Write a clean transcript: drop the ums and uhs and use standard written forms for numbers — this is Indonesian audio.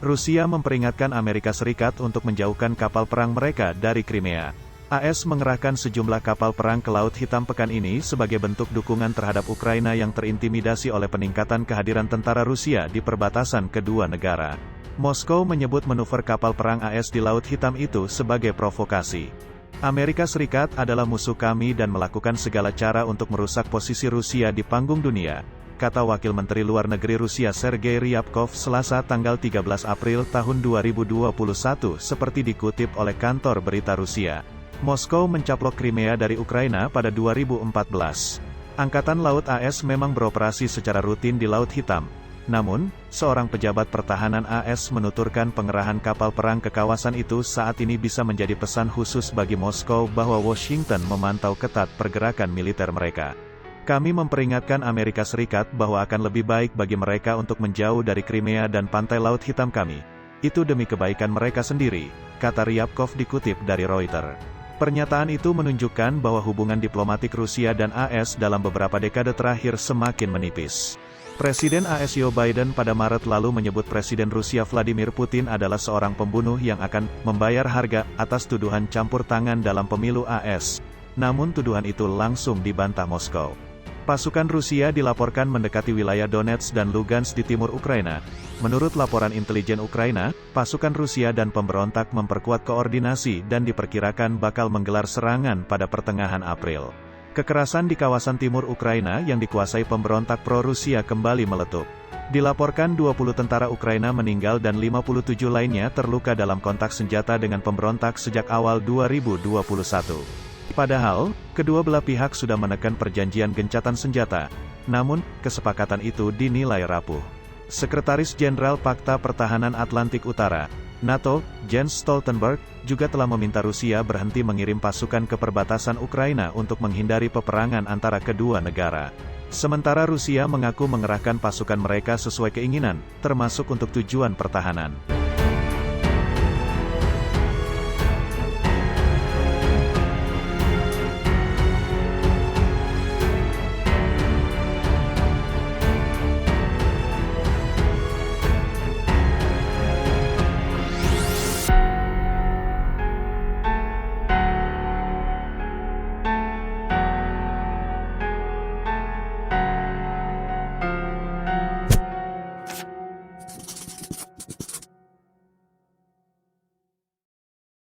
Rusia memperingatkan Amerika Serikat untuk menjauhkan kapal perang mereka dari Crimea. AS mengerahkan sejumlah kapal perang ke Laut Hitam pekan ini sebagai bentuk dukungan terhadap Ukraina yang terintimidasi oleh peningkatan kehadiran tentara Rusia di perbatasan kedua negara. Moskow menyebut manuver kapal perang AS di Laut Hitam itu sebagai provokasi. Amerika Serikat adalah musuh kami dan melakukan segala cara untuk merusak posisi Rusia di panggung dunia, kata Wakil Menteri Luar Negeri Rusia Sergei Ryabkov Selasa tanggal 13 April tahun 2021 seperti dikutip oleh kantor berita Rusia. Moskow mencaplok Crimea dari Ukraina pada 2014. Angkatan Laut AS memang beroperasi secara rutin di Laut Hitam. Namun, seorang pejabat pertahanan AS menuturkan pengerahan kapal perang ke kawasan itu saat ini bisa menjadi pesan khusus bagi Moskow bahwa Washington memantau ketat pergerakan militer mereka. Kami memperingatkan Amerika Serikat bahwa akan lebih baik bagi mereka untuk menjauh dari Crimea dan pantai Laut Hitam kami. Itu demi kebaikan mereka sendiri, kata Ryabkov dikutip dari Reuters. Pernyataan itu menunjukkan bahwa hubungan diplomatik Rusia dan AS dalam beberapa dekade terakhir semakin menipis. Presiden AS Joe Biden pada Maret lalu menyebut Presiden Rusia Vladimir Putin adalah seorang pembunuh yang akan membayar harga atas tuduhan campur tangan dalam pemilu AS. Namun tuduhan itu langsung dibantah Moskow. Pasukan Rusia dilaporkan mendekati wilayah Donetsk dan Lugansk di timur Ukraina. Menurut laporan intelijen Ukraina, pasukan Rusia dan pemberontak memperkuat koordinasi dan diperkirakan bakal menggelar serangan pada pertengahan April. Kekerasan di kawasan timur Ukraina yang dikuasai pemberontak pro-Rusia kembali meletup. Dilaporkan 20 tentara Ukraina meninggal dan 57 lainnya terluka dalam kontak senjata dengan pemberontak sejak awal 2021. Padahal, kedua belah pihak sudah menekan perjanjian gencatan senjata. Namun, kesepakatan itu dinilai rapuh. Sekretaris Jenderal Pakta Pertahanan Atlantik Utara, NATO, Jens Stoltenberg, juga telah meminta Rusia berhenti mengirim pasukan ke perbatasan Ukraina untuk menghindari peperangan antara kedua negara. Sementara Rusia mengaku mengerahkan pasukan mereka sesuai keinginan, termasuk untuk tujuan pertahanan.